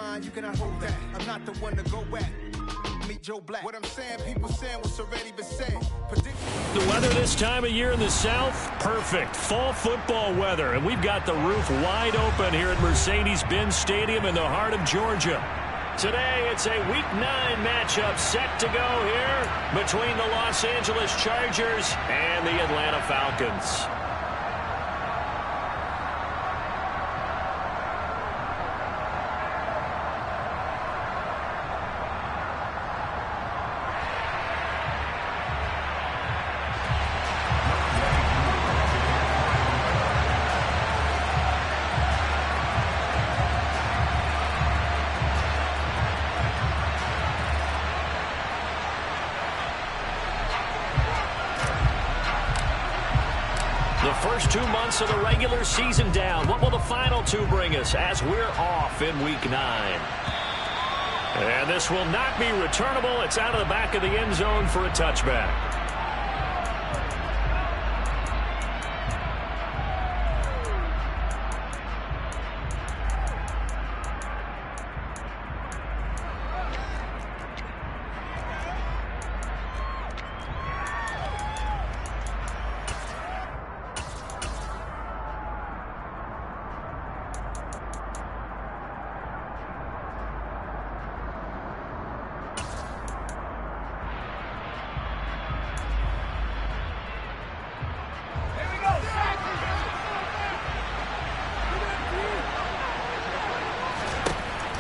mine, you cannot hold that. I'm not the one to go at. Meet Joe Black. What I'm saying, people saying what's already been said. The weather this time of year in the South, perfect. Fall football weather, and we've got the roof wide open here at Mercedes-Benz Stadium in the heart of Georgia. Today, it's a Week 9 matchup set to go here between the Los Angeles Chargers and the Atlanta Falcons. The first 2 months of the regular season down. What will the final 2 bring us as we're off in Week 9? And this will not be returnable. It's out of the back of the end zone for a touchback.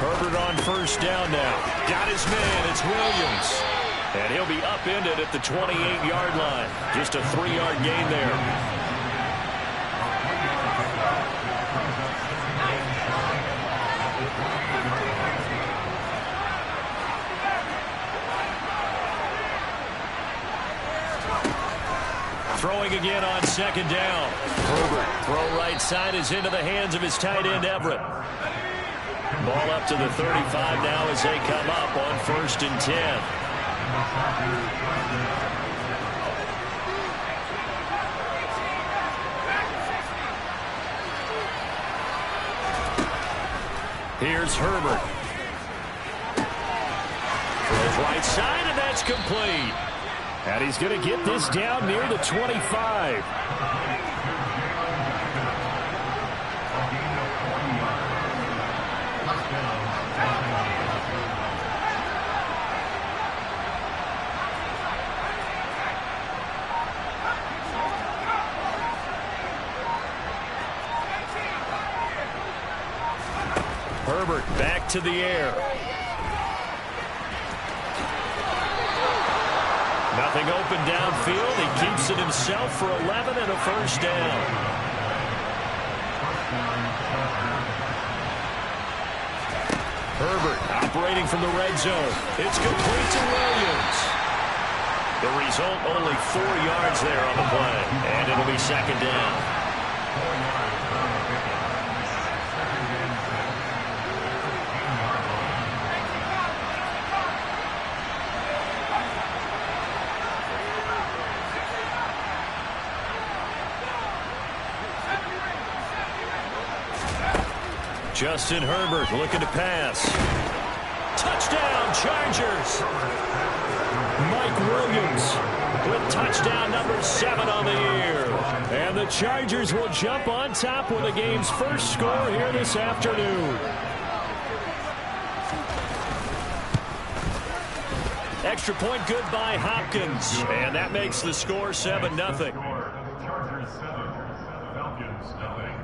Herbert on first down now. Got his man. It's Williams. And he'll be upended at the 28-yard line. Just a 3-yard gain there. Throwing again on second down. Herbert, throw right side is into the hands of his tight end, Everett. Ball up to the 35 now as they come up on 1st and 10. Here's Herbert. Throws right side, and that's complete. And he's going to get this down near the 25. Herbert back to the air. Nothing open downfield. He keeps it himself for 11 and a first down. Herbert operating from the red zone. It's complete to Williams. The result, only 4 yards there on the play. And it'll be second down. Justin Herbert looking to pass. Touchdown, Chargers. Mike Williams with touchdown number 7 on the year. And the Chargers will jump on top with the game's first score here this afternoon. Extra point good by Hopkins. And that makes the score 7-0. Chargers 7, Falcons nothing.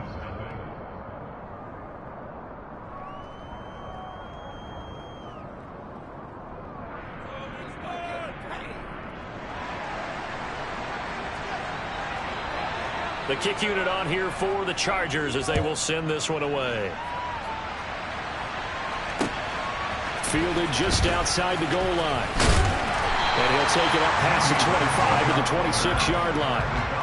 The kick unit on here for the Chargers as they will send this one away. Fielded just outside the goal line. And he'll take it up past the 25 to the 26-yard line.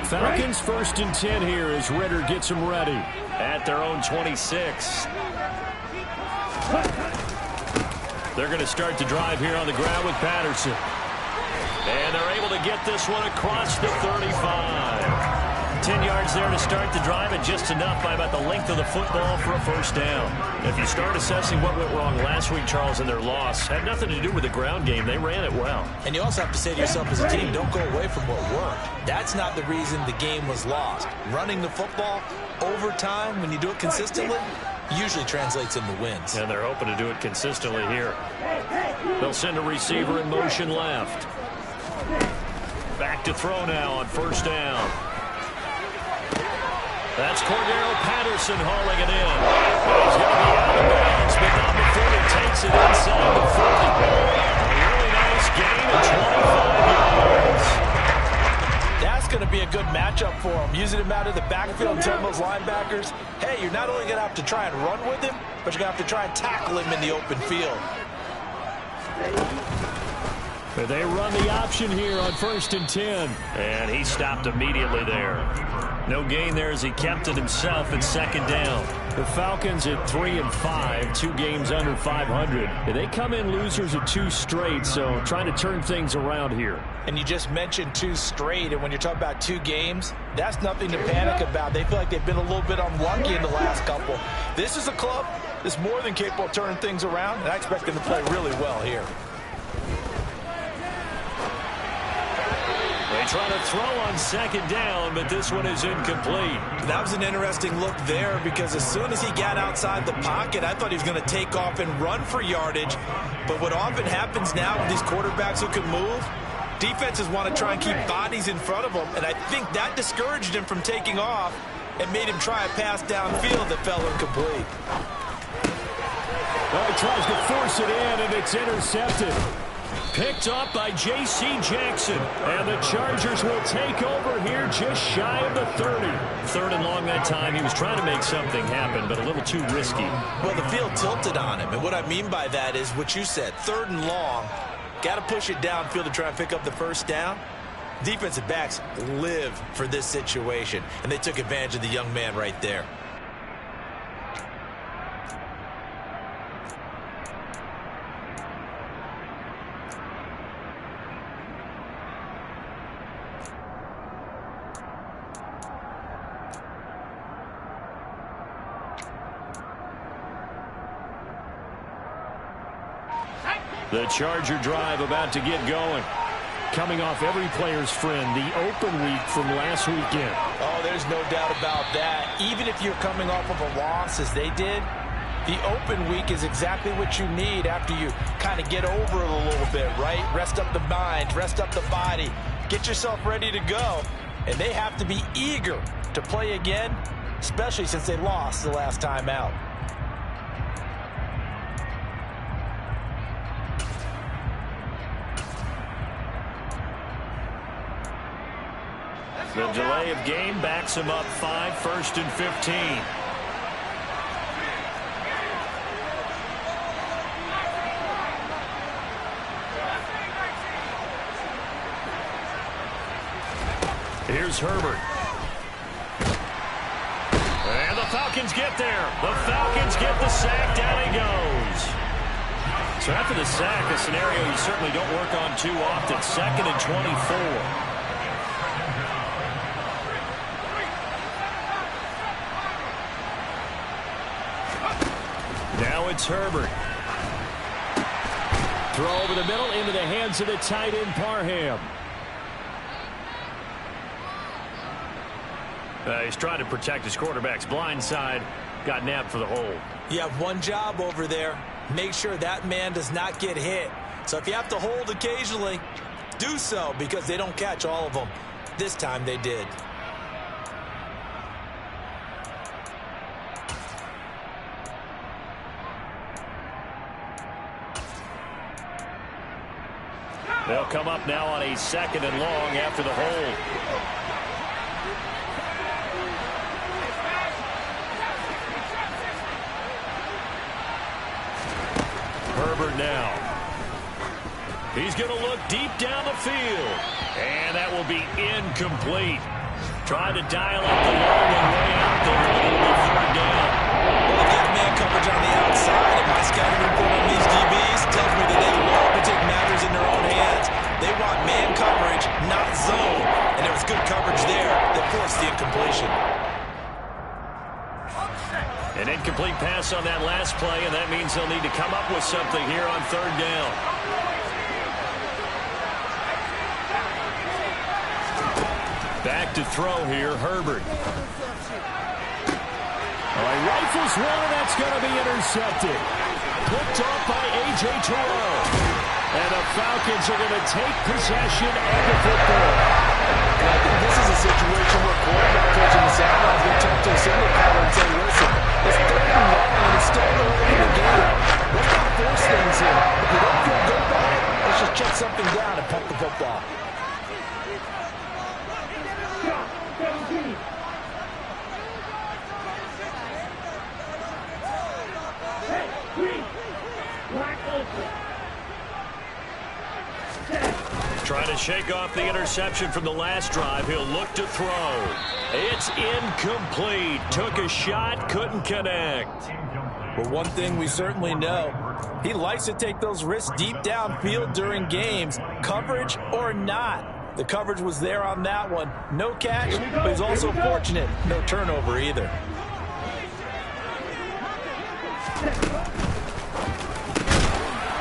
Falcons 1st and 10 here as Ritter gets them ready at their own 26. They're going to start to drive here on the ground with Patterson. And they're able to get this one across the 35. 10 yards there to start the drive, and just enough by about the length of the football for a first down. If you start assessing what went wrong last week, Charles, in their loss, had nothing to do with the ground game. They ran it well. And you also have to say to yourself as a team, don't go away from what worked. That's not the reason the game was lost. Running the football over time, when you do it consistently, usually translates into wins. And they're hoping to do it consistently here. They'll send a receiver in motion left. Back to throw now on first down. That's Cordero Patterson hauling it in. He's going to be out of bounds, but not before he takes it inside the 40. A really nice gain of 25 yards. That's going to be a good matchup for him. Using him out of the backfield and telling those linebackers, hey, you're not only going to have to try and run with him, but you're going to have to try and tackle him in the open field. But they run the option here on 1st and 10. And he stopped immediately there. No gain there as he kept it himself at 2nd down. The Falcons at 3-5, 2 games under 500. And they come in losers of 2 straight, so trying to turn things around here. And you just mentioned 2 straight, and when you're talking about 2 games, that's nothing to panic about. They feel like they've been a little bit unlucky in the last couple. This is a club that's more than capable of turning things around, and I expect them to play really well here. They try to throw on 2nd down, but this one is incomplete. That was an interesting look there because as soon as he got outside the pocket, I thought he was going to take off and run for yardage. But what often happens now with these quarterbacks who can move, defenses want to try and keep bodies in front of them, and I think that discouraged him from taking off and made him try a pass downfield that fell incomplete. Well, he tries to force it in, and it's intercepted. Picked up by J.C. Jackson. And the Chargers will take over here just shy of the 30. 3rd and long that time. He was trying to make something happen, but a little too risky. Well, the field tilted on him. And what I mean by that is what you said. 3rd and long. Got to push it downfield to try and pick up the first down. Defensive backs live for this situation. And they took advantage of the young man right there. The Charger drive about to get going. Coming off every player's friend, the open week from last weekend. Oh, there's no doubt about that. Even if you're coming off of a loss as they did, the open week is exactly what you need after you kind of get over it a little bit, right? Rest up the mind, rest up the body, get yourself ready to go. And they have to be eager to play again, especially since they lost the last time out. The delay of game backs him up 5, 1st and 15. Here's Herbert. And the Falcons get there. The Falcons get the sack. Down he goes. So after the sack, a scenario you certainly don't work on too often. 2nd and 24. Now it's Herbert. Throw over the middle into the hands of the tight end, Parham. He's trying to protect his quarterback's blind side. Got nabbed for the hole. You have one job over there. Make sure that man does not get hit. So if you have to hold occasionally, do so because they don't catch all of them. This time they did. They'll come up now on a 2nd and long after the hold. Herbert now. He's going to look deep down the field. And that will be incomplete. Trying to dial up the long and way out there. It'll be 3rd down. Well, they've got man coverage on the outside. And my scouting report on these DBs tells me pass on that last play, and that means they'll need to come up with something here on third down. Back to throw here, Herbert. He rifles one, and that's going to be intercepted. Picked off by A.J. Terrell. And the Falcons are going to take possession of the football. I think this is a situation where quarterback coach in the sideline is going to talk to a single caller and say, listen, it's third and long, and it's still early in the game. Let's not force things here. If you don't feel good about it, let's just check something down and pump the football. Trying to shake off the interception from the last drive. He'll look to throw. It's incomplete. Took a shot, couldn't connect. But one thing we certainly know, he likes to take those risks deep downfield during games, coverage or not. The coverage was there on that one. No catch, but he's also fortunate. No turnover either.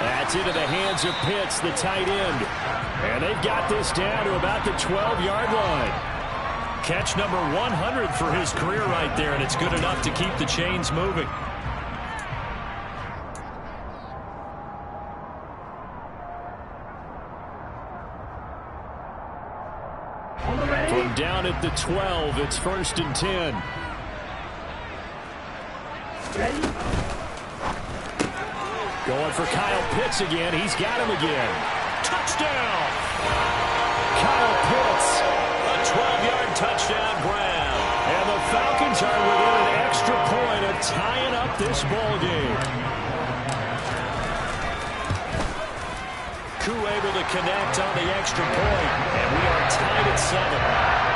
That's into the hands of Pitts, the tight end. And they've got this down to about the 12-yard line. Catch number 100 for his career right there, and it's good enough to keep the chains moving. From down at the 12, it's 1st and 10. Ready? Going for Kyle Pitts again. He's got him again. Touchdown! Kyle Pitts, a 12-yard touchdown grab. And the Falcons are within an extra point of tying up this ball game. Koo able to connect on the extra point, and we are tied at 7.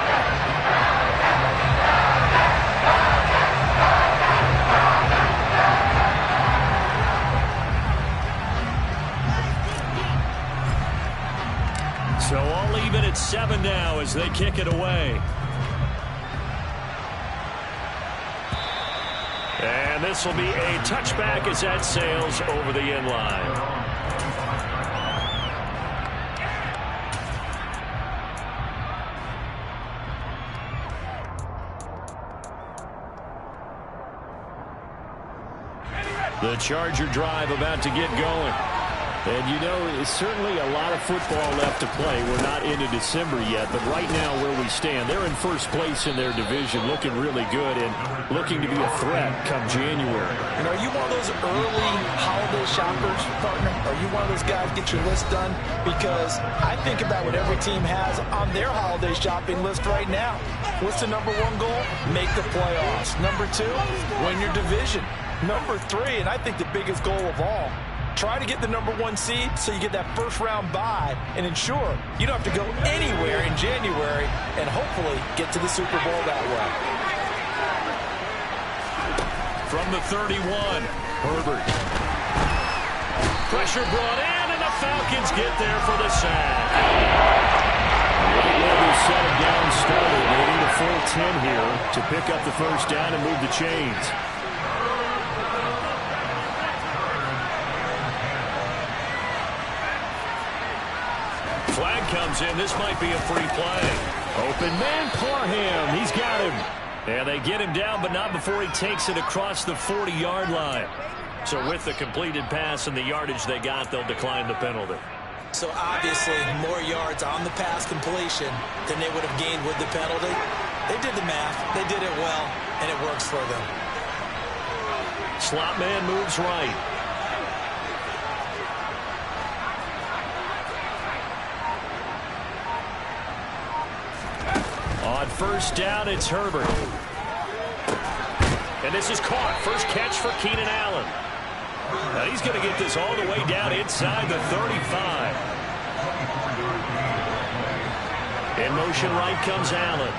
So all even at 7 now as they kick it away. And this will be a touchback as that sails over the end line. The Charger drive about to get going. And you know, it's certainly a lot of football left to play. We're not into December yet, but right now where we stand, they're in first place in their division, looking really good and looking to be a threat come January. And are you one of those early holiday shoppers, partner? Are you one of those guys get your list done? Because I think about what every team has on their holiday shopping list right now. What's the number 1 goal? Make the playoffs. Number 2, win your division. Number 3, and I think the biggest goal of all, try to get the number 1 seed so you get that first-round bye and ensure you don't have to go anywhere in January and hopefully get to the Super Bowl that way. From the 31, Herbert. Pressure brought in, and the Falcons get there for the sack. Right where they set it down, started. They need a full 10 here to pick up the first down and move the chains. Flag comes in. This might be a free play. Open man, Parham. He's got him. And they get him down, but not before he takes it across the 40-yard line. So with the completed pass and the yardage they got, they'll decline the penalty. So obviously more yards on the pass completion than they would have gained with the penalty. They did the math. They did it well, and it works for them. Slot man moves right. On first down, it's Herbert. And this is caught. First catch for Keenan Allen. Now he's going to get this all the way down inside the 35. In motion right comes Allen.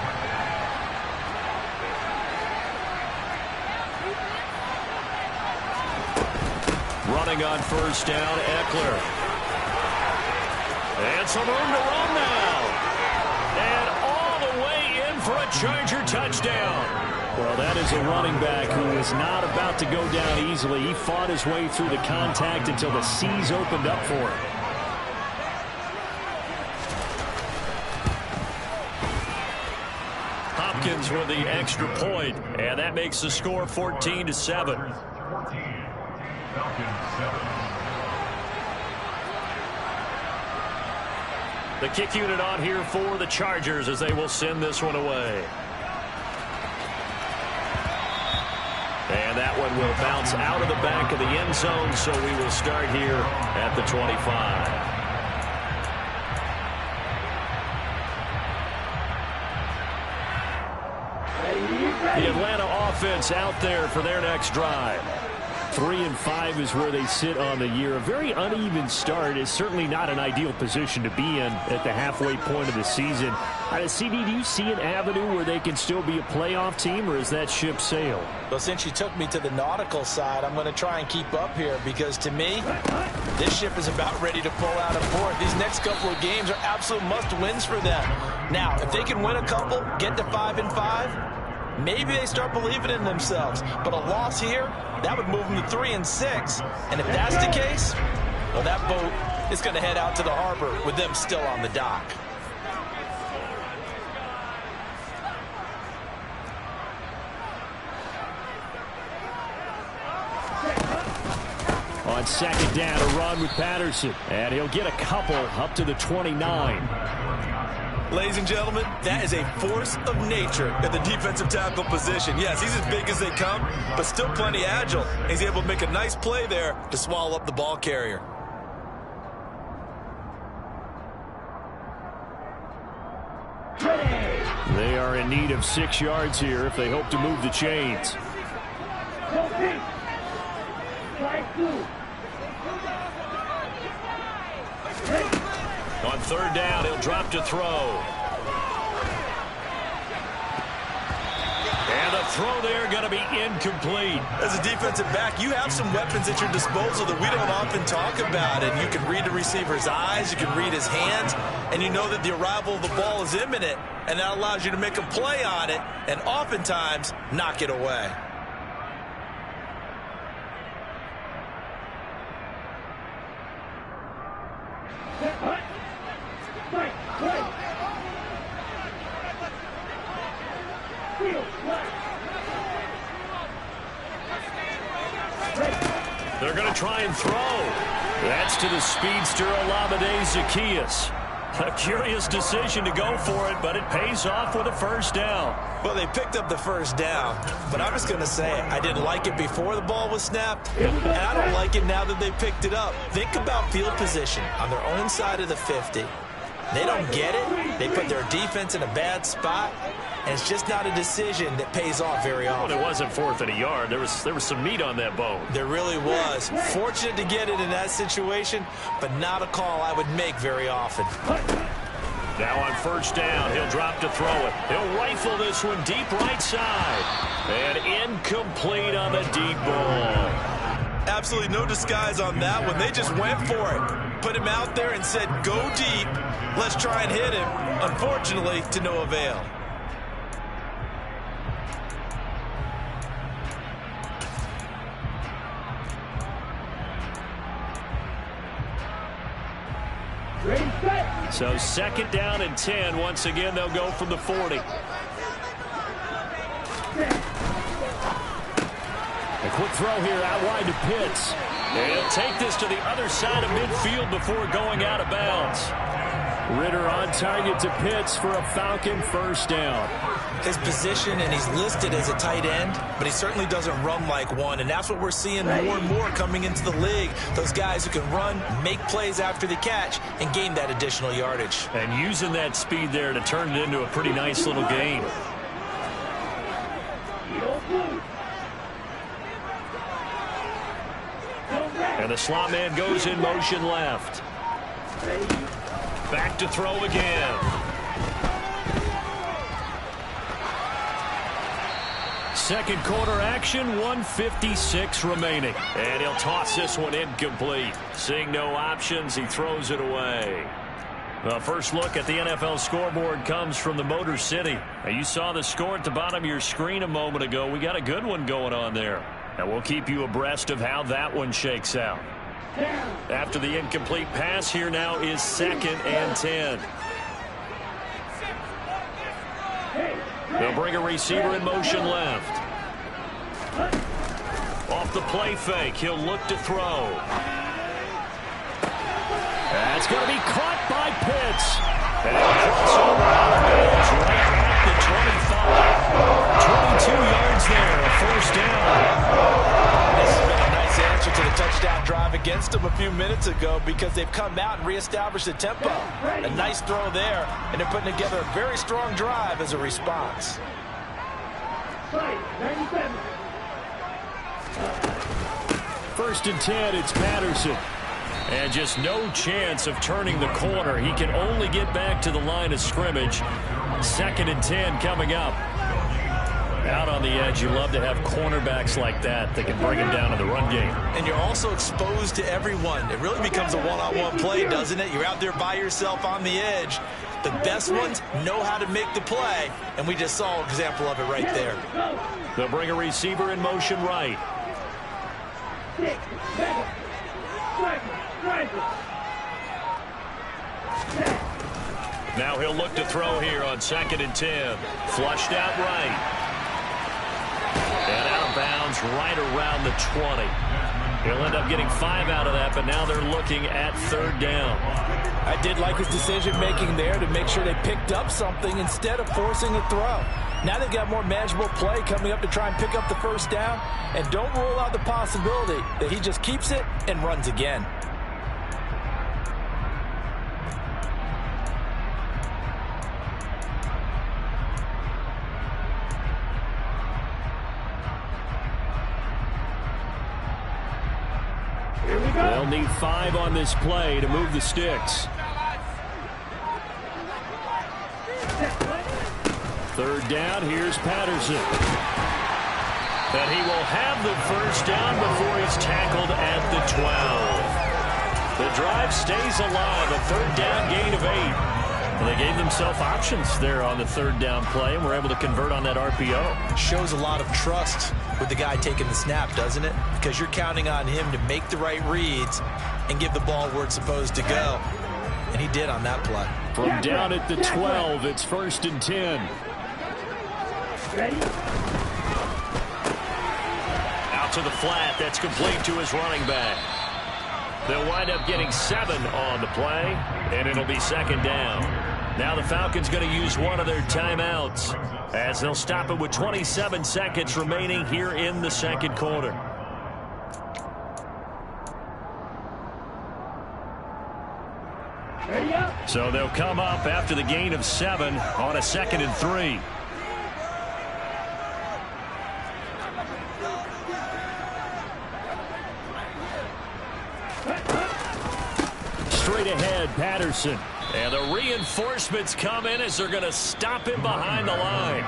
Running on first down, Eckler. And some room to run now. And all the way in for a Charger touchdown. Well, that is a running back who is not about to go down easily. He fought his way through the contact until the seas opened up for him. Hopkins with the extra point, and that makes the score 14-7. 14, Falcons 7. The kick unit on here for the Chargers as they will send this one away. And that one will bounce out of the back of the end zone, so we will start here at the 25. The Atlanta offense out there for their next drive. 3-5 is where they sit on the year. A very uneven start is certainly not an ideal position to be in at the halfway point of the season. CD, do you see an avenue where they can still be a playoff team, or is that ship sailed? Well, since you took me to the nautical side, I'm going to try and keep up here because, to me, this ship is about ready to pull out of port. These next couple of games are absolute must-wins for them. Now, if they can win a couple, get to 5-5, maybe they start believing in themselves. But a loss here, that would move them to 3-6. And if that's the case, well, that boat is going to head out to the harbor with them still on the dock. On second down, a run with Patterson. And he'll get a couple up to the 29. Ladies and gentlemen, that is a force of nature at the defensive tackle position. Yes, he's as big as they come, but still plenty agile. He's able to make a nice play there to swallow up the ball carrier. They are in need of 6 yards here if they hope to move the chains. On third down, he'll drop to throw. And the throw there going to be incomplete. As a defensive back, you have some weapons at your disposal that we don't often talk about. And you can read the receiver's eyes, you can read his hands, and you know that the arrival of the ball is imminent. And that allows you to make a play on it and oftentimes knock it away. They're going to try and throw. That's to the speedster Olamide Zaccheaus. A curious decision to go for it, but it pays off with a first down. Well, they picked up the first down, but I'm just going to say I didn't like it before the ball was snapped, and I don't like it now that they picked it up. Think about field position on their own side of the 50. They don't get it. They put their defense in a bad spot, and it's just not a decision that pays off very often. Well, it wasn't 4th and a yard. There was some meat on that bone. There really was. Fortunate to get it in that situation, but not a call I would make very often. Now on first down, he'll drop to throw it. He'll rifle this one deep right side. And incomplete on the deep ball. Absolutely no disguise on that one. They just went for it. Put him out there and said, go deep. Let's try and hit him. Unfortunately, to no avail. So second down and 10. Once again, they'll go from the 40. A quick throw here out wide to Pitts. And he'll take this to the other side of midfield before going out of bounds. Ritter on target to Pitts for a Falcon first down. His position, and he's listed as a tight end, but he certainly doesn't run like one, and that's what we're seeing more and more coming into the league. Those guys who can run, make plays after the catch, and gain that additional yardage. And using that speed there to turn it into a pretty nice little gain. And the slot man goes in motion left. Back to throw again. Second quarter action, 1:56 remaining. And he'll toss this one incomplete. Seeing no options, he throws it away. The first look at the NFL scoreboard comes from the Motor City. Now, you saw the score at the bottom of your screen a moment ago. We got a good one going on there. And we'll keep you abreast of how that one shakes out. After the incomplete pass, here now is 2nd and 10. They'll bring a receiver in motion left. Off the play fake, he'll look to throw. That's going to be caught by Pitts. And it'll cross over out of bounds right at the 25. 22 yards there, a first down. This has been a nice answer to the touchdown drive against them a few minutes ago because they've come out and reestablished the tempo. A nice throw there, and they're putting together a very strong drive as a response. First and 10, it's Patterson. And just no chance of turning the corner. He can only get back to the line of scrimmage. 2nd and 10 coming up. Out on the edge, you love to have cornerbacks like that that can bring him down in the run game. And you're also exposed to everyone. It really becomes a one-on-one play, doesn't it? You're out there by yourself on the edge. The best ones know how to make the play, and we just saw an example of it right there. They'll bring a receiver in motion right. Now he'll look to throw here on 2nd and 10. Flushed out right. And out of bounds right around the 20. He'll end up getting 5 out of that, but now they're looking at 3rd down. I did like his decision-making there to make sure they picked up something instead of forcing a throw. Now they've got more manageable play coming up to try and pick up the first down, and don't rule out the possibility that he just keeps it and runs again. They'll need 5 on this play to move the sticks. 3rd down, here's Patterson. And he will have the first down before he's tackled at the 12. The drive stays alive, a 3rd down gain of 8. And they gave themselves options there on the 3rd down play, and were able to convert on that RPO. Shows a lot of trust with the guy taking the snap, doesn't it? Because you're counting on him to make the right reads and give the ball where it's supposed to go. And he did on that play. From down at the 12, it's 1st and 10. Out to the flat. That's complete to his running back. They'll wind up getting 7 on the play, and it'll be 2nd down. Now the Falcons going to use one of their timeouts as they'll stop it with 27 seconds remaining here in the 2nd quarter. So they'll come up after the gain of 7 on a 2nd and 3. Straight ahead, Patterson. And the reinforcements come in as they're going to stop him behind the line.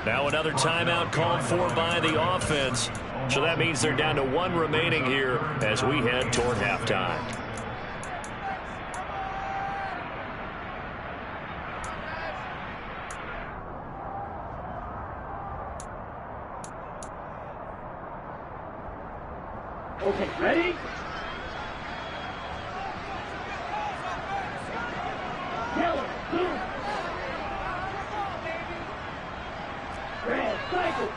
Now another timeout called for by the offense. So that means they're down to 1 remaining here as we head toward halftime. Okay, ready? Yellow, blue. Red, cycle.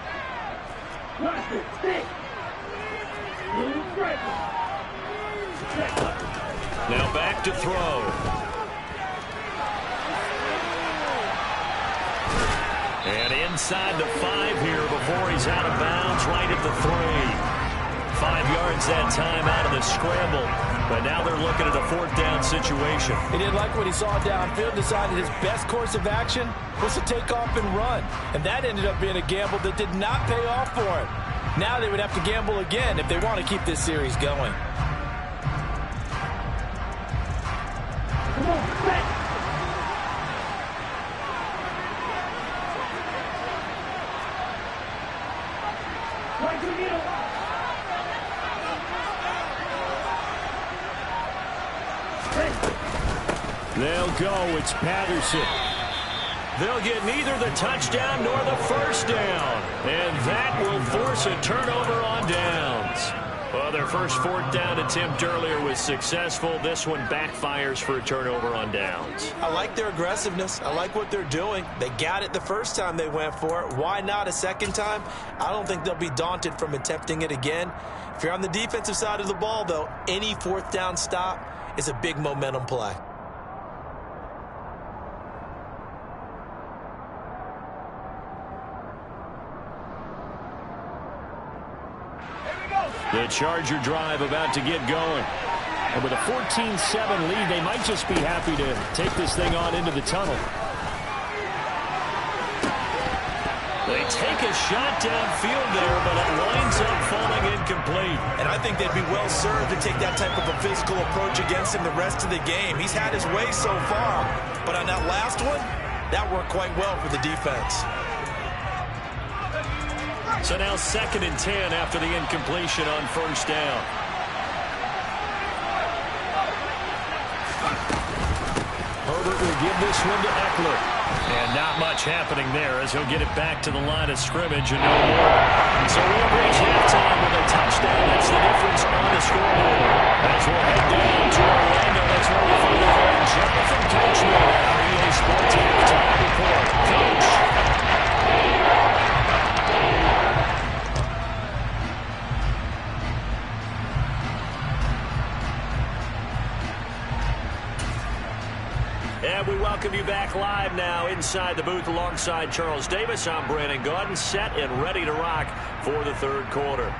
Blaster, stick. Blue, striker. Now back to throw. And inside the 5 here before he's out of bounds, right at the 3. 5 yards that time out of the scramble. But now they're looking at a 4th down situation. He didn't like what he saw downfield, decided his best course of action was to take off and run. And that ended up being a gamble that did not pay off for him. Now they would have to gamble again if they want to keep this series going. Come on, set. Right to the middle. They'll go. It's Patterson. They'll get neither the touchdown nor the first down. And that will force a turnover on downs. Well, their first fourth down attempt earlier was successful. This one backfires for a turnover on downs. I like their aggressiveness. I like what they're doing. They got it the first time they went for it. Why not a second time? I don't think they'll be daunted from attempting it again. If you're on the defensive side of the ball, though, any fourth down stop is a big momentum play. The Charger drive about to get going. And with a 14-7 lead, they might just be happy to take this thing on into the tunnel. They take a shot downfield there, but it winds up falling incomplete. And I think they'd be well served to take that type of a physical approach against him the rest of the game. He's had his way so far, but on that last one, that worked quite well for the defense. So now 2nd and 10 after the incompletion on first down. Herbert will give this one to Eckler. And not much happening there as he'll get it back to the line of scrimmage and no more. So we'll reach halftime with a touchdown. That's the difference on the scoreboard. As we'll head down to Orlando, that's where we find our own Jonathan Coachman, our EA Sports halftime report. Coach. And we welcome you back live now inside the booth alongside Charles Davis. I'm Brandon Gaudin, set and ready to rock for the third quarter.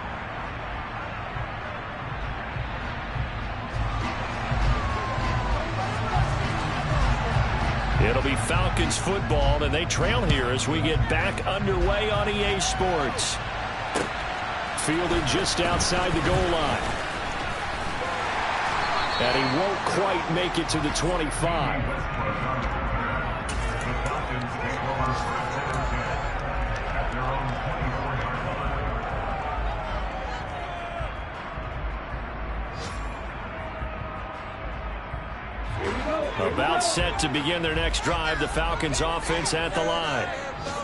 It'll be Falcons football, and they trail here as we get back underway on EA Sports. Fielded just outside the goal line. And he won't quite make it to the 25. About set to begin their next drive, the Falcons offense at the line.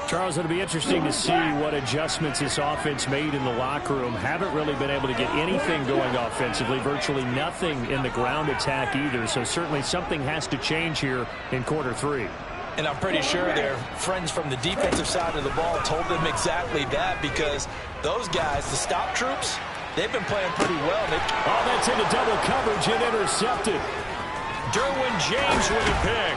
Charles, it'll be interesting to see what adjustments this offense made in the locker room. Haven't really been able to get anything going offensively, virtually nothing in the ground attack either. So certainly something has to change here in quarter 3. And I'm pretty sure their friends from the defensive side of the ball told them exactly that, because those guys, the stop troops, they've been playing pretty well. Oh, that's into double coverage and intercepted. Derwin James with a pick.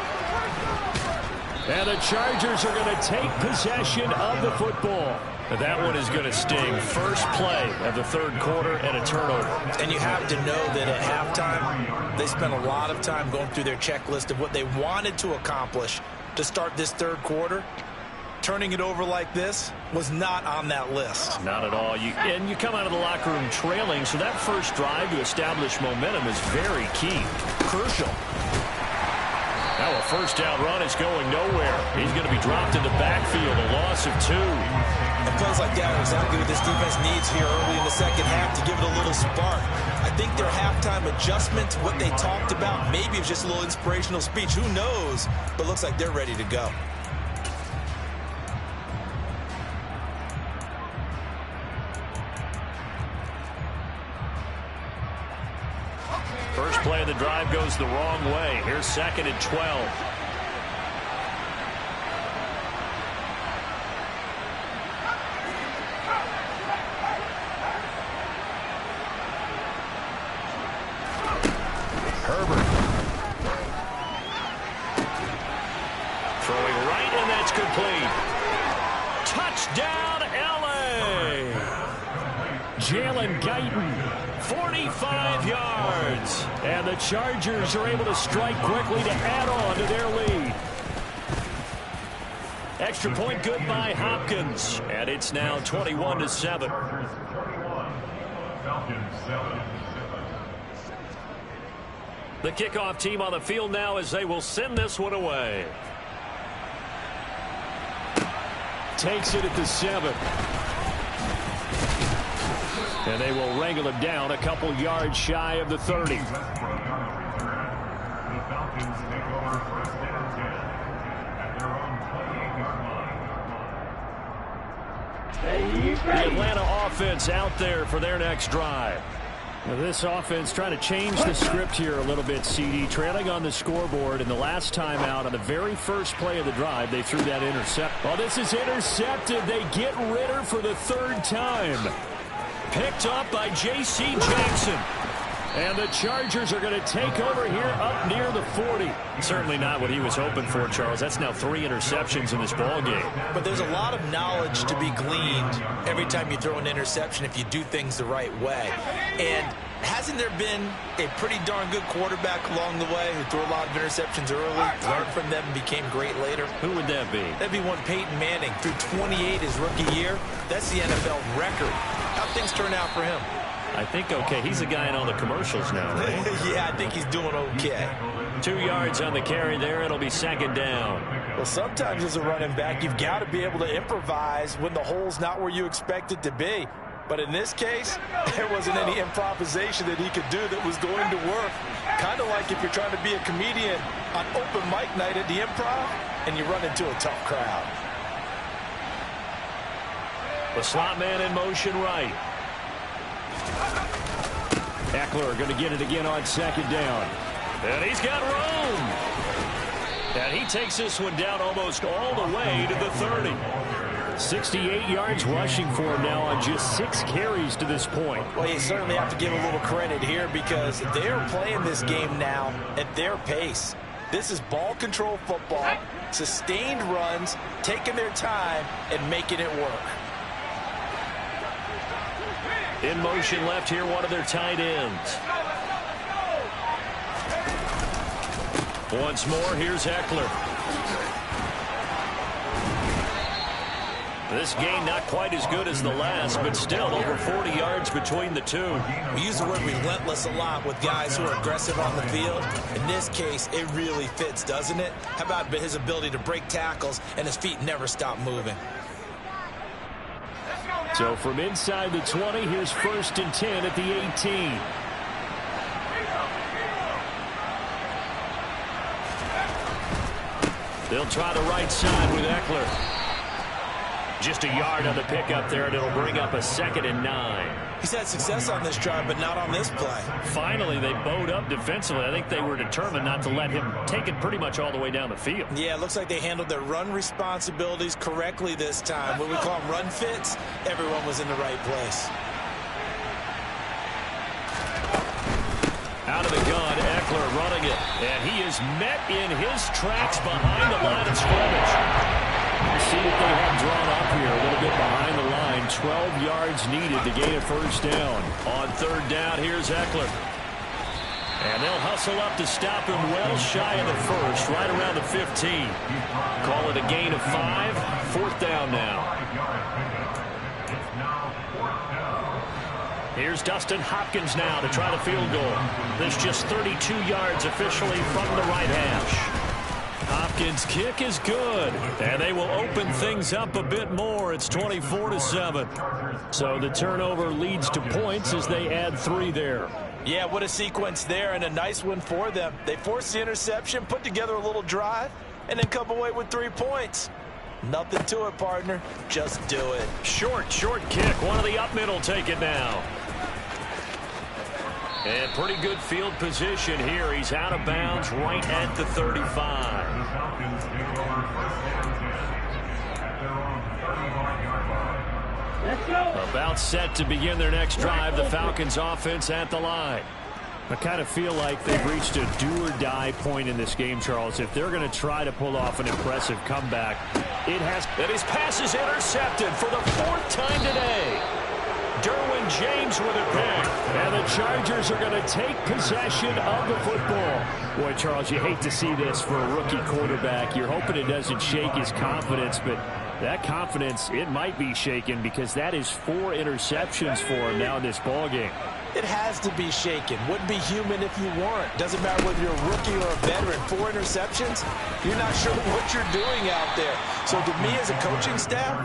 And the Chargers are going to take possession of the football. That one is going to sting. First play of the third quarter and a turnover. And you have to know that at halftime, they spent a lot of time going through their checklist of what they wanted to accomplish to start this third quarter. Turning it over like this was not on that list. Not at all. And you come out of the locker room trailing, so that first drive to establish momentum is very key, crucial. Now a first down run is going nowhere. He's going to be dropped in the backfield, a loss of 2. And plays like that are exactly what this defense needs here early in the second half to give it a little spark. I think their halftime adjustment, what they talked about, maybe it's just a little inspirational speech. Who knows? But looks like they're ready to go. First play of the drive goes the wrong way. Here's 2nd and 12. Herbert. Throwing right, and that's complete. Touchdown, L.A. Jalen Guyton. 45 yards. And the Chargers are able to strike quickly to add on to their lead. Extra point good by Hopkins. And it's now 21-7. The kickoff team on the field now as they will send this one away. Takes it at the 7. And they will wrangle him down a couple yards shy of the 30. Falcons take over first and 10 at their own 28-yard line. The Atlanta offense out there for their next drive. Now this offense trying to change the script here a little bit, CD. Trailing on the scoreboard, and the last time out on the very first play of the drive, they threw that intercept. Well, this is intercepted. They get Ritter for the third time. Picked up by J.C. Jackson. And the Chargers are going to take over here up near the 40. Certainly not what he was hoping for, Charles. That's now 3 interceptions in this ball game. But there's a lot of knowledge to be gleaned every time you throw an interception if you do things the right way. And hasn't there been a pretty darn good quarterback along the way who threw a lot of interceptions early, learned from them, and became great later? Who would that be? That'd be one Peyton Manning. Threw 28 his rookie year. That's the NFL record. How'd things turn out for him? I think okay. He's a guy in all the commercials now, right? Yeah, I think he's doing okay. 2 yards on the carry there. It'll be second down. Well, sometimes as a running back, you've got to be able to improvise when the hole's not where you expect it to be. But in this case, there wasn't any improvisation that he could do that was going to work. Kind of like if you're trying to be a comedian on open mic night at the Improv and you run into a tough crowd. The slot man in motion right. Eckler going to get it again on second down. And he's got room. And he takes this one down almost all the way to the 30. 68 yards rushing for him now on just 6 carries to this point. Well, you certainly have to give a little credit here because they're playing this game now at their pace. This is ball control football, sustained runs, taking their time, and making it work. In motion left here, one of their tight ends. Once more, here's Eckler. This game not quite as good as the last, but still over 40 yards between the two. We use the word relentless a lot with guys who are aggressive on the field. In this case, it really fits, doesn't it? How about his ability to break tackles and his feet never stop moving? So from inside the 20, here's 1st and 10 at the 18. They'll try the right side with Eckler. Just a yard on the pickup there, and it'll bring up a 2nd and 9. He's had success on this drive, but not on this play. Finally, they bowed up defensively. I think they were determined not to let him take it pretty much all the way down the field. Yeah, it looks like they handled their run responsibilities correctly this time. When we call them run fits, everyone was in the right place. Out of the gun, Eckler running it. And he is met in his tracks behind the line of scrimmage. See what they have drawn up here. A little bit behind the line. 12 yards needed to gain a 1st down. On 3rd down, here's Eckler. And they'll hustle up to stop him well shy of the 1st, right around the 15. Call it a gain of 5. 4th down now. Here's Dustin Hopkins now to try the field goal. There's just 32 yards officially from the right hash. Hopkins' kick is good, and they will open things up a bit more. It's 24-7. So the turnover leads to points as they add 3 there. Yeah, what a sequence there, and a nice one for them. They forced the interception, put together a little drive, and then come away with 3 points. Nothing to it, partner. Just do it. Short kick. One of the up middle take it now. And pretty good field position here. He's out of bounds right at the 35. Let's go. About set to begin their next drive. The Falcons offense at the line. I kind of feel like they've reached a do-or-die point in this game, Charles. If they're going to try to pull off an impressive comeback, it has. And his pass is intercepted for the 4th time today. Derwin James with a pick. And the Chargers are going to take possession of the football. Boy, Charles, you hate to see this for a rookie quarterback. You're hoping it doesn't shake his confidence, but that confidence, it might be shaken because that is 4 interceptions for him now in this ballgame. It has to be shaken. Wouldn't be human if you weren't. Doesn't matter whether you're a rookie or a veteran. 4 interceptions, you're not sure what you're doing out there. So to me as a coaching staff,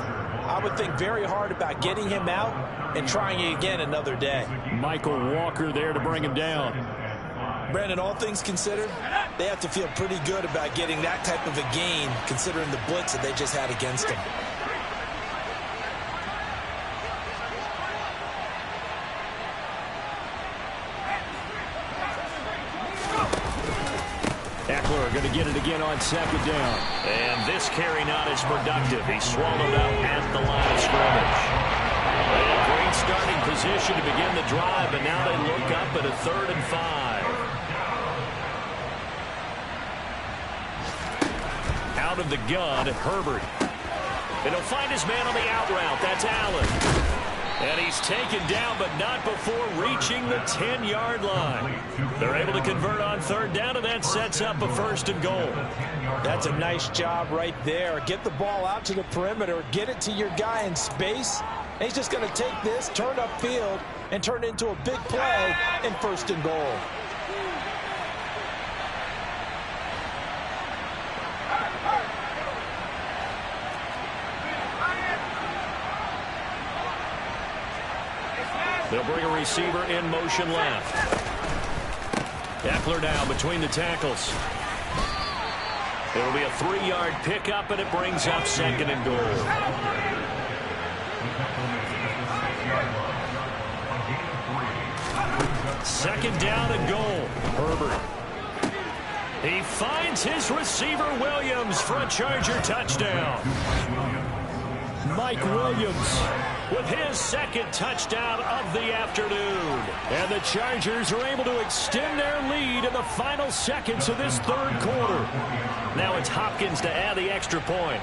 I would think very hard about getting him out and trying it again another day. Michael Walker there to bring him down. Brandon, all things considered, they have to feel pretty good about getting that type of a gain, considering the blitz that they just had against them. Eckler going to get it again on second down. And this carry not as productive. He swallowed up at the line of scrimmage. A great starting position to begin the drive, but now they look up at a 3rd and 5. Out of the gun, Herbert. And he'll find his man on the out route. That's Allen. And he's taken down, but not before reaching the 10-yard line. They're able to convert on 3rd down, and that sets up a 1st and goal. That's a nice job right there. Get the ball out to the perimeter, get it to your guy in space. And he's just going to take this, turn upfield, and turn it into a big play in 1st and goal. They'll bring a receiver in motion left. Eckler down between the tackles. It'll be a 3-yard pickup, and it brings up 2nd and goal. Second down and goal. Herbert. He finds his receiver Williams for a Charger touchdown. Mike Williams with his 2nd touchdown of the afternoon. And the Chargers are able to extend their lead in the final seconds of this 3rd quarter. Now it's Hopkins to add the extra point.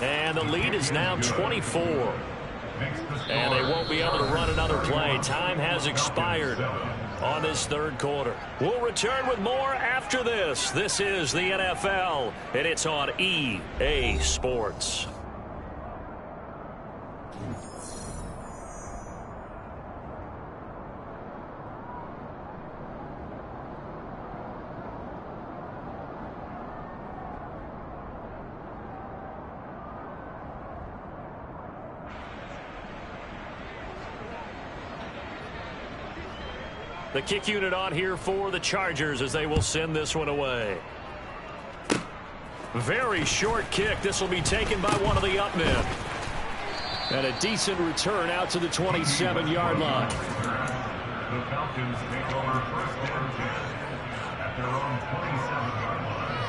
And the lead is now 24. And they won't be able to run another play. Time has expired on this 3rd quarter. We'll return with more after this. This is the NFL, and it's on EA Sports. The kick unit on here for the Chargers as they will send this one away. Very short kick. This will be taken by one of the up men. And a decent return out to the 27-yard line. The Falcons take over 1st and 10 at their own 27-yard line.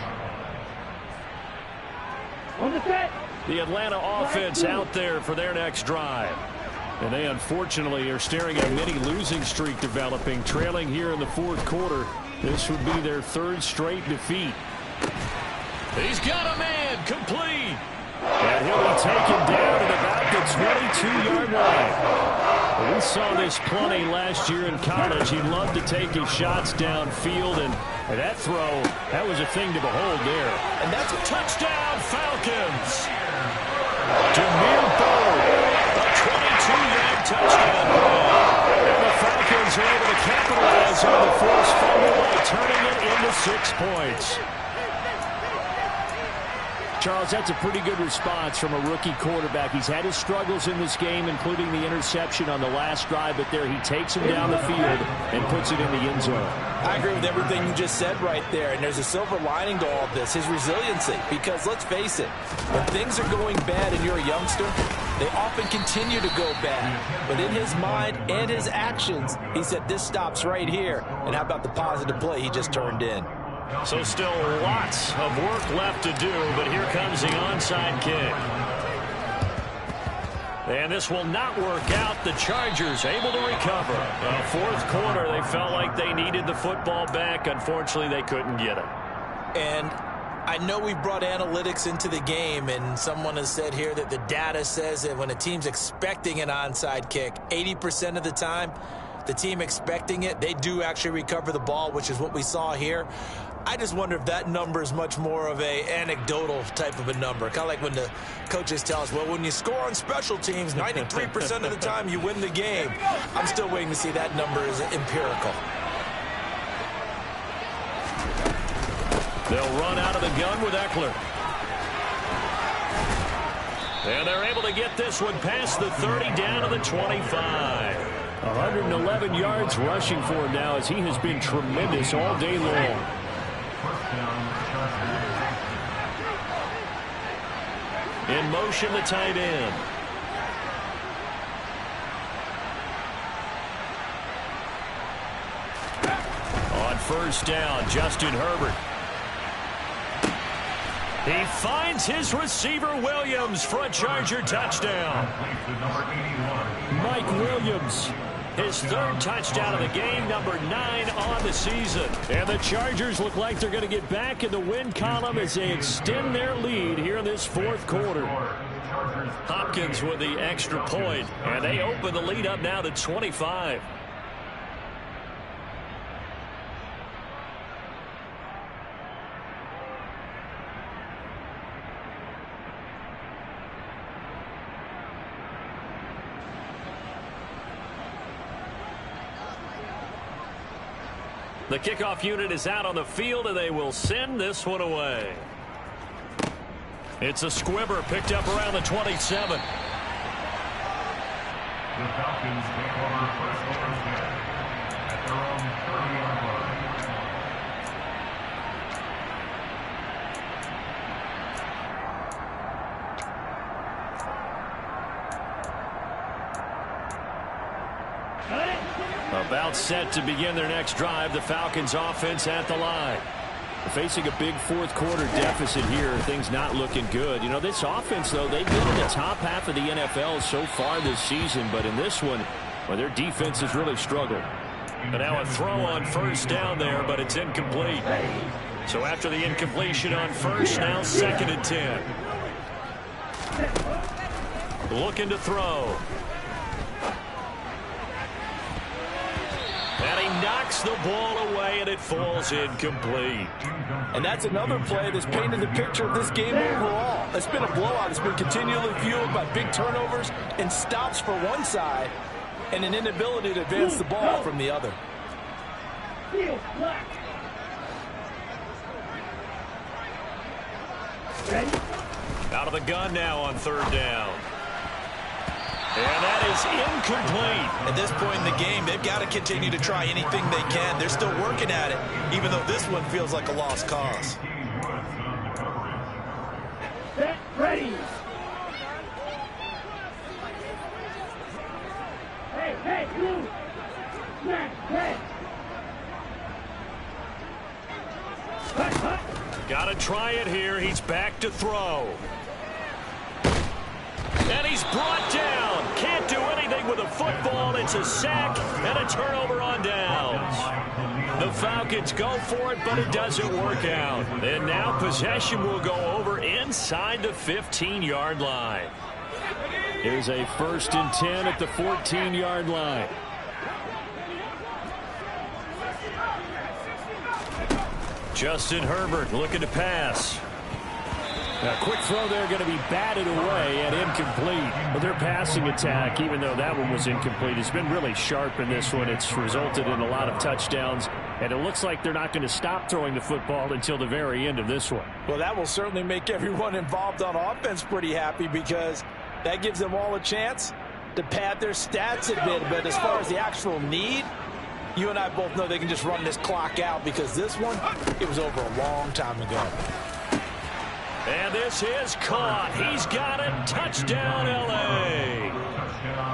On the set. The Atlanta offense out there for their next drive. And they unfortunately are staring at a mini losing streak developing, trailing here in the 4th quarter. This would be their 3rd straight defeat. He's got a man, complete. And he'll be taken down at about the 22-yard line. Well, we saw this plenty last year in college. He loved to take his shots downfield, and that throw, that was a thing to behold there. And that's a touchdown, Falcons. Jameer Bird, a 22-yard touchdown run. And the Falcons are able to capitalize on the forced fumble by turning it into 6 points. Charles, that's a pretty good response from a rookie quarterback. He's had his struggles in this game, including the interception on the last drive, but there he takes him down the field and puts it in the end zone. I agree with everything you just said right there, and there's a silver lining to all of this, his resiliency, because let's face it, when things are going bad and you're a youngster, they often continue to go bad. But in his mind and his actions, he said, this stops right here. And how about the positive play he just turned in? So still lots of work left to do, but here comes the onside kick. And this will not work out. The Chargers able to recover. 4th quarter, they felt like they needed the football back. Unfortunately, they couldn't get it. And I know we brought analytics into the game, and someone has said here that the data says that when a team's expecting an onside kick, 80% of the time, the team expecting it, they do actually recover the ball, which is what we saw here. I just wonder if that number is much more of a anecdotal type of a number. Kind of like when the coaches tell us, well, when you score on special teams, 93% of the time you win the game. I'm still waiting to see that number is empirical. They'll run out of the gun with Eckler. And they're able to get this one past the 30 down to the 25. 100 211 yards rushing for him now, as he has been tremendous all day long. In motion, the tight end. On first down, Justin Herbert. He finds his receiver, Williams, for a Charger touchdown. Mike Williams, his third touchdown of the game, number 9 on the season. And the Chargers look like they're going to get back in the win column as they extend their lead here in this fourth quarter. Hopkins with the extra point, and they open the lead up now to 25. The kickoff unit is out on the field, and they will send this one away. It's a squibber picked up around the 27. The Falcons take over first and 10 at their own 30-yard line. About set to begin their next drive. The Falcons offense at the line. Facing a big fourth quarter deficit here. Things not looking good. You know, this offense, though, they've been in the top half of the NFL so far this season. But in this one, well, their defense has really struggled. And now a throw on first down there, but it's incomplete. So after the incompletion on first, now 2nd and 10. Looking to throw. And he knocks the ball away, and it falls incomplete. And that's another play that's painted the picture of this game overall. It's been a blowout. It's been continually fueled by big turnovers and stops for one side and an inability to advance the ball from the other. Out of the gun now on third down. And that is incomplete. At this point in the game, they've got to continue to try anything they can. They're still working at it, even though this one feels like a lost cause. Set, ready. Hey, move. Smash, head. Got to try it here. He's back to throw. And he's brought down. Can't do anything with a football. It's a sack and a turnover on downs. The Falcons go for it, but it doesn't work out. And now possession will go over inside the 15-yard line. Here's a 1st and 10 at the 14-yard line. Justin Herbert looking to pass. A quick throw there, going to be batted away and incomplete. But their passing attack, even though that one was incomplete, has been really sharp in this one. It's resulted in a lot of touchdowns, and it looks like they're not going to stop throwing the football until the very end of this one. Well, that will certainly make everyone involved on offense pretty happy, because that gives them all a chance to pad their stats a bit. But as far as the actual need, you and I both know they can just run this clock out, because this one, it was over a long time ago. And this is caught. He's got it. Touchdown, L.A.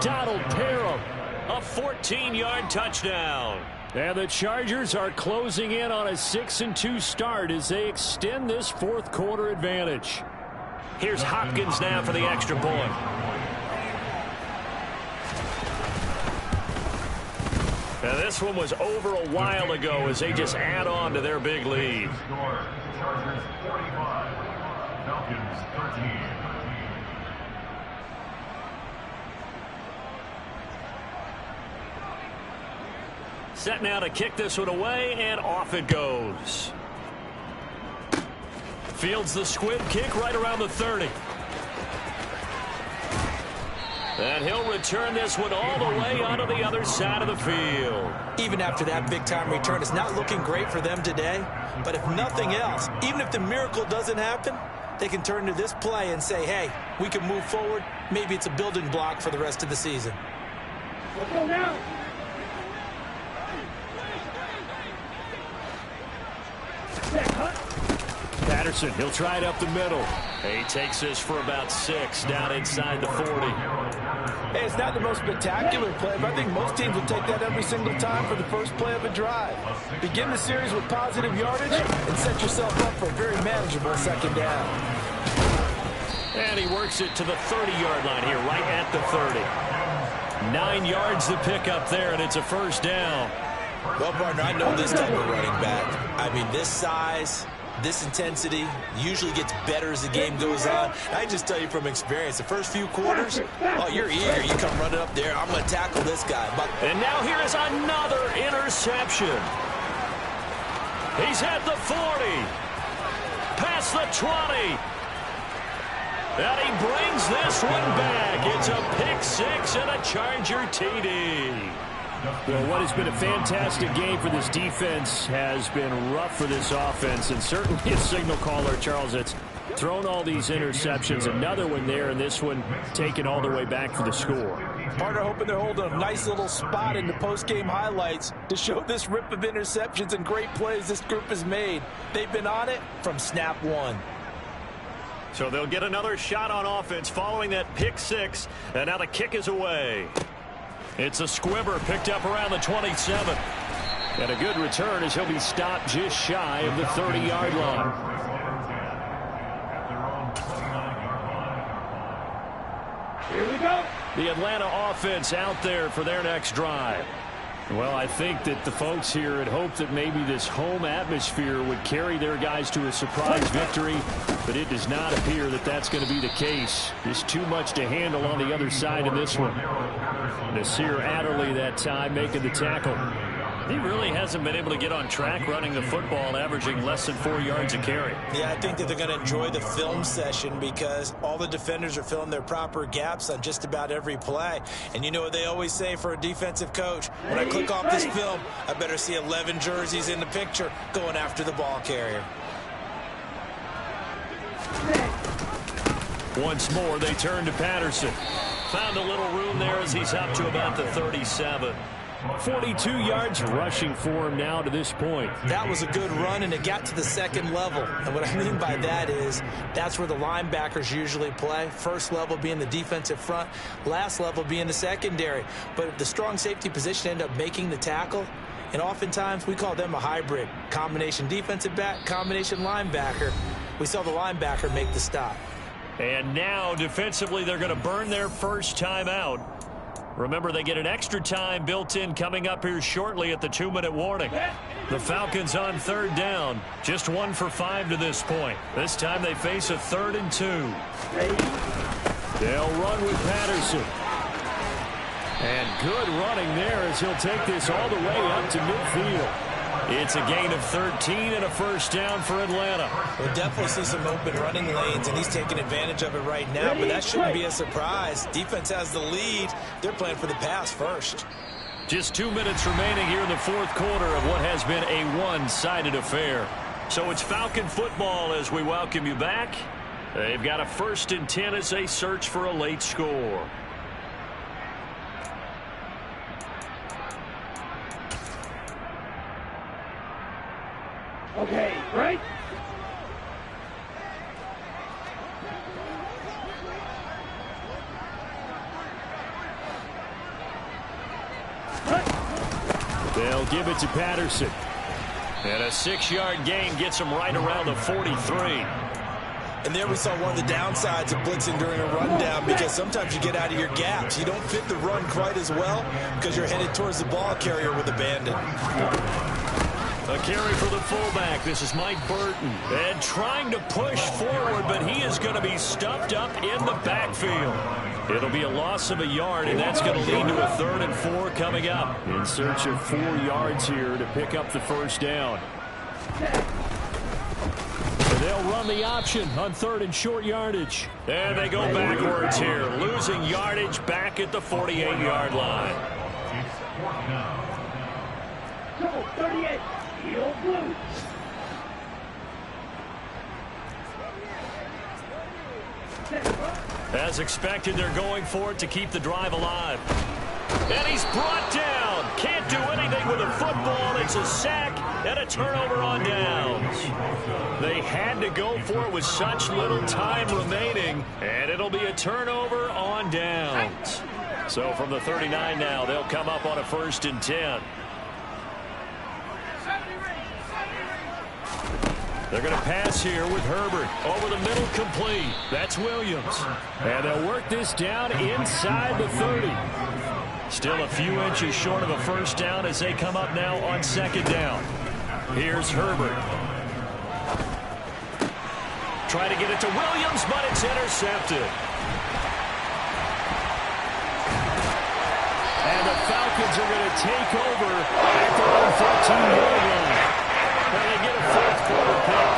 Donald Parham. A 14-yard touchdown. And the Chargers are closing in on a 6-2 start as they extend this fourth quarter advantage. Here's Hopkins now for the extra point. Now this one was over a while ago as they just add on to their big lead. Chargers 45, Falcons 13. Set now to kick this one away, and off it goes. Fields the squib kick right around the 30. And he'll return this one all the way onto the other side of the field. Even after that big-time return, it's not looking great for them today. But if nothing else, even if the miracle doesn't happen, they can turn to this play and say, hey, we can move forward. Maybe it's a building block for the rest of the season. Let's go now. Patterson. He'll try it up the middle. He takes this for about 6 down inside the 40. Hey, it's not the most spectacular play, but I think most teams will take that every single time for the first play of a drive. Begin the series with positive yardage and set yourself up for a very manageable second down. And he works it to the 30-yard line here, right at the 30. 9 yards to pick up there, and it's a first down. Well, partner, I know this type of running back. I mean, this size, this intensity usually gets better as the game goes on. I just tell you from experience, the first few quarters, oh, you're eager. You come running up there. I'm going to tackle this guy. And now here is another interception. He's at the 40. Past the 20. And he brings this one back. It's a pick 6 and a Charger TD. Well, what has been a fantastic game for this defense has been rough for this offense, and certainly a signal caller, Charles, that's thrown all these interceptions. Another one there, and this one taken all the way back for the score. Partner hoping they're holding a nice little spot in the post-game highlights to show this rip of interceptions and great plays this group has made. They've been on it from snap 1. So they'll get another shot on offense following that pick 6, and now the kick is away. It's a squibber picked up around the 27. And a good return as he'll be stopped just shy of the 30-yard line. Here we go. The Atlanta offense out there for their next drive. Well, I think that the folks here had hoped that maybe this home atmosphere would carry their guys to a surprise victory, but it does not appear that that's going to be the case. Just too much to handle on the other side of this one. Nasir Adderley that time making the tackle. He really hasn't been able to get on track running the football, averaging less than 4 yards a carry. Yeah, I think that they're going to enjoy the film session because all the defenders are filling their proper gaps on just about every play. And you know what they always say for a defensive coach? When I click off this film, I better see 11 jerseys in the picture going after the ball carrier. Once more, they turn to Patterson. Found a little room there as he's up to about the 37. 42 yards rushing for him now to this point. That was a good run, and it got to the second level. And what I mean by that is that's where the linebackers usually play. First level being the defensive front, last level being the secondary. But the strong safety position ended up making the tackle. And oftentimes we call them a hybrid. Combination defensive back, combination linebacker. We saw the linebacker make the stop. And now defensively they're going to burn their first time out. Remember, they get an extra time built in coming up here shortly at the 2-minute warning. The Falcons on 3rd down. Just 1 for 5 to this point. This time they face a 3rd and 2. They'll run with Patterson. And good running there as he'll take this all the way up to midfield. It's a gain of 13 and a first down for Atlanta. We'll definitely see some open running lanes, and he's taking advantage of it right now, but that shouldn't be a surprise. Defense has the lead. They're playing for the pass first. Just 2 minutes remaining here in the 4th quarter of what has been a one-sided affair. So it's Falcon football as we welcome you back. They've got a 1st and 10 as they search for a late score. Okay, right? They'll give it to Patterson. And a 6-yard gain gets him right around the 43. And there we saw one of the downsides of blitzing during a rundown, because sometimes you get out of your gaps. You don't fit the run quite as well because you're headed towards the ball carrier with abandon. A carry for the fullback. This is Mike Burton. And trying to push forward, but he is going to be stuffed up in the backfield. It'll be a loss of a yard, and that's going to lead to a 3rd and 4 coming up. In search of 4 yards here to pick up the first down. And they'll run the option on 3rd and short yardage. And they go backwards here, losing yardage back at the 48-yard line. Double 38. Steel blue. As expected, they're going for it to keep the drive alive. And he's brought down. Can't do anything with a football. It's It's a sack and a turnover on downs. They had to go for it with such little time remaining, and it'll be a turnover on downs. So from the 39 now, they'll come up on a 1st and 10. They're going to pass here with Herbert. Over the middle, complete. That's Williams. And they'll work this down inside the 30. Still a few inches short of a 1st down as they come up now on 2nd down. Here's Herbert. Try to get it to Williams, but it's intercepted. And the Falcons are going to take over at their own 14-yard line. And they get a 4th quarter pick.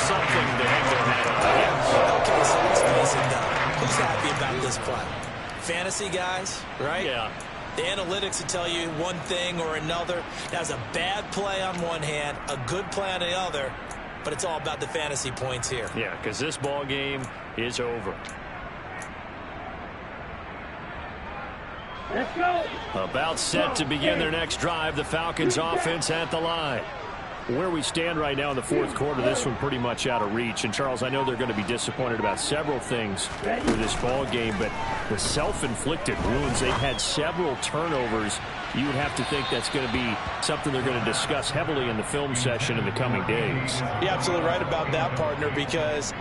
Something to hang their hat on, I guess. Okay, so let's face it now. Who's happy about this play? Fantasy guys, right? Yeah. The analytics will tell you one thing or another. That's a bad play on one hand, a good play on the other, but it's all about the fantasy points here. Yeah, because this ball game is over. Let's go. About set to begin their next drive. The Falcons offense at the line. Where we stand right now in the 4th quarter, this one pretty much out of reach. And, Charles, I know they're going to be disappointed about several things with this ball game, but the self-inflicted wounds, they've had several turnovers. You would have to think that's going to be something they're going to discuss heavily in the film session in the coming days. You're absolutely right about that, partner, because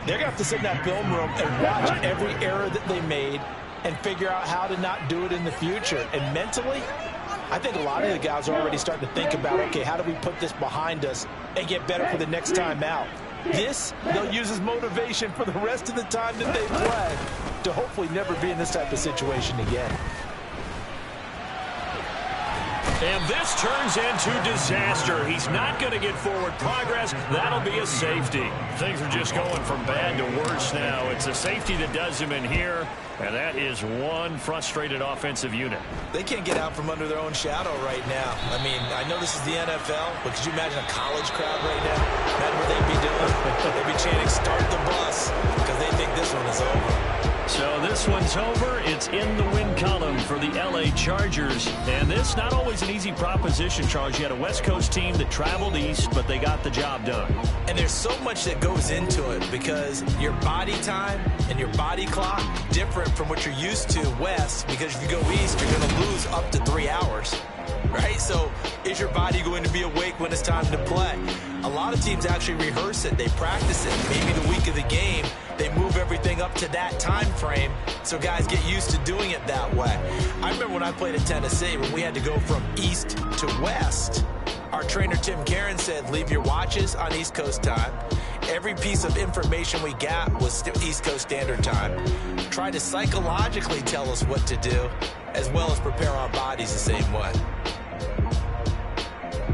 they're going to have to sit in that film room and watch every error that they made and figure out how to not do it in the future. And mentally, I think a lot of the guys are already starting to think about, okay, how do we put this behind us and get better for the next time out? This, they'll use as motivation for the rest of the time that they play to hopefully never be in this type of situation again. And this turns into disaster. He's not going to get forward progress. That'll be a safety. Things are just going from bad to worse now. It's a safety that does him in here, and that is one frustrated offensive unit. They can't get out from under their own shadow right now. I mean, I know this is the NFL, but could you imagine a college crowd right now? Imagine what they'd be doing. They'd be chanting, "Start the bus," because they think this one is over. So this one's over. It's in the win column for the L.A. Chargers. And this, not always an easy proposition, Charles. You had a West Coast team that traveled east, but they got the job done. And there's so much that goes into it because your body time and your body clock different from what you're used to west, because if you go east, you're going to lose up to 3 hours. Right? So is your body going to be awake when it's time to play? A lot of teams actually rehearse it. They practice it. Maybe the week of the game, they move everything up to that time frame so guys get used to doing it that way. I remember when I played at Tennessee, when we had to go from east to west, our trainer Tim Karen said, leave your watches on East Coast time. Every piece of information we got was still East Coast Standard Time. Try to psychologically tell us what to do, as well as prepare our bodies the same way.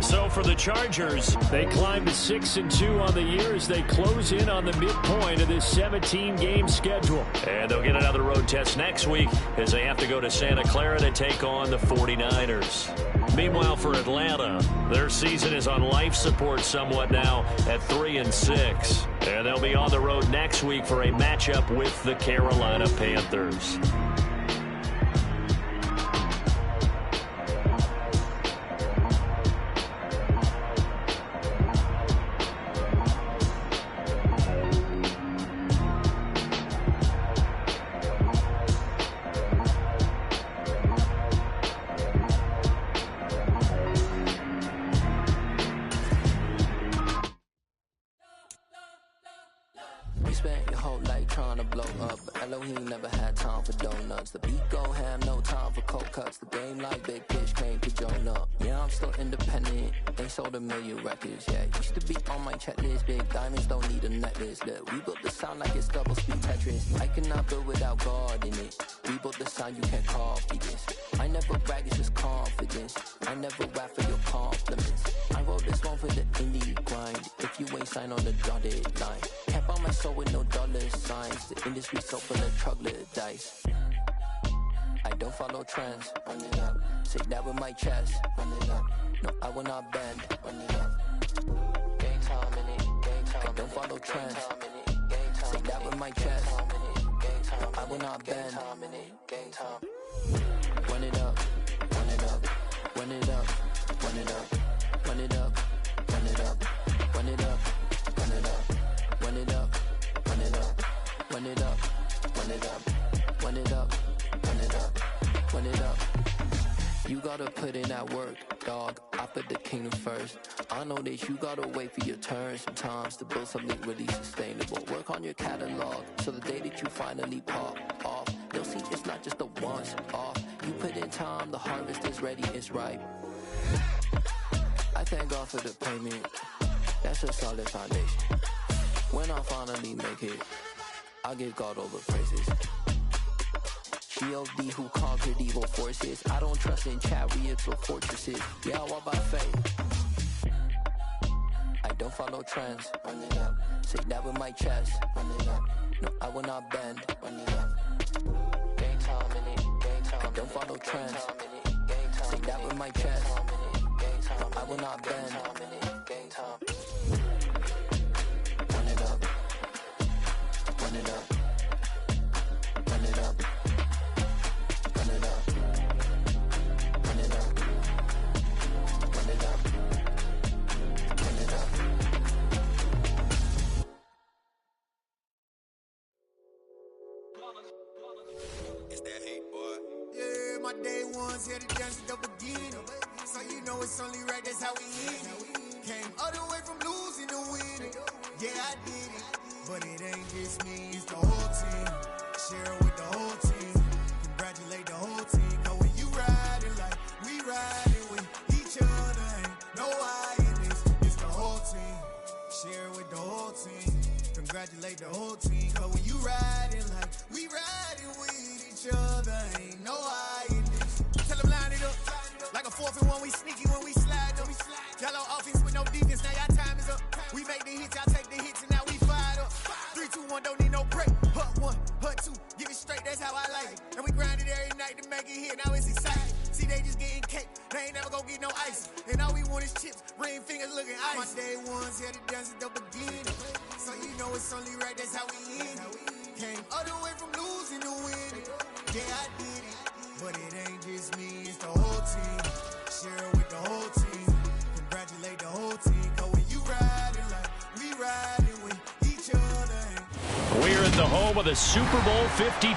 So for the Chargers, they climb to 6-2 on the year as they close in on the midpoint of this 17-game schedule. And they'll get another road test next week as they have to go to Santa Clara to take on the 49ers. Meanwhile, for Atlanta, their season is on life support somewhat now at 3-6. And they'll be on the road next week for a matchup with the Carolina Panthers. The beat go ham, no time for cold cuts. The game like big pitch came to join up. Yeah, I'm still independent. They sold 1 million records. Yeah, used to be on my checklist. Big diamonds don't need a necklace. Look, we built the sound like it's double speed Tetris. I cannot build without God in it. We built the sound, you can't copy this. I never brag, it's just confidence. I never rap for your compliments. I wrote this one for the indie grind. If you ain't signed on the dotted line, can't buy my soul with no dollar signs. The industry so full of troglodytes. I don't follow trends. Run it up. Say that with my chest. Run it up. No, I will not bend. Run it up. Game time in it. Game time. I don't follow trends. Say that with my chest. No, I will not bend. Game time. Run it up. Run it up. Run it up. Run it up. You gotta put in that work, dog. I put the kingdom first. I know that you gotta wait for your turn sometimes to build something really sustainable. Work on your catalog, so the day that you finally pop off, you'll see it's not just a once off. You put in time, the harvest is ready, it's ripe. I thank God for the payment. That's a solid foundation. When I finally make it, I give God all the praises. G.O.D. who conquered evil forces. I don't trust in chariots or fortresses. Yeah, I walk by faith. I don't follow trends. Run it up. Say that with my chest. Run it up. No, I will not bend. Run it up. Game time in it. Game time. I don't follow trends. Say that with my chest. No, I will not bend. Game time. Run it up. Run it up. Run it up. Run it up. Run it up. Run it up. Run it up. It's that hate, boy. Yeah, my day ones here to dance at the beginning. So you know it's only right, that's how we end it. Came all the way from losing to winning. Yeah, I did it. But it ain't just me, it's the whole team. Share it with the whole team. Congratulate the whole team. Cause when you riding like we riding with each other, ain't no I in this. It's the whole team. Share it with the whole team. Congratulate the whole team. Cause when you riding like we riding with each other, ain't no I in this. Tell them line it up. Like a 4th and 1, we sneaky when we slide them. Yellow offense with no defense, now y'all time is up. We make the hits, y'all take the hits, and now we fired up. 3, 2, 1, don't need no break. Hut 1, hut 2, give it straight, that's how I like it. And we grind it every night to make it hit, now it's exciting. See, they just getting cake, they ain't never gonna get no ice. And all we want is chips, ring fingers looking ice. My day ones here to dance at the beginning. So you know it's only right, that's how we end it. Came all the way from losing to winning. Yeah, I did it. But it ain't just me, it's the whole team. Share it with the whole team. Congratulate the whole team. Cause when you riding like we riding with each other. We're at the home of the Super Bowl 52.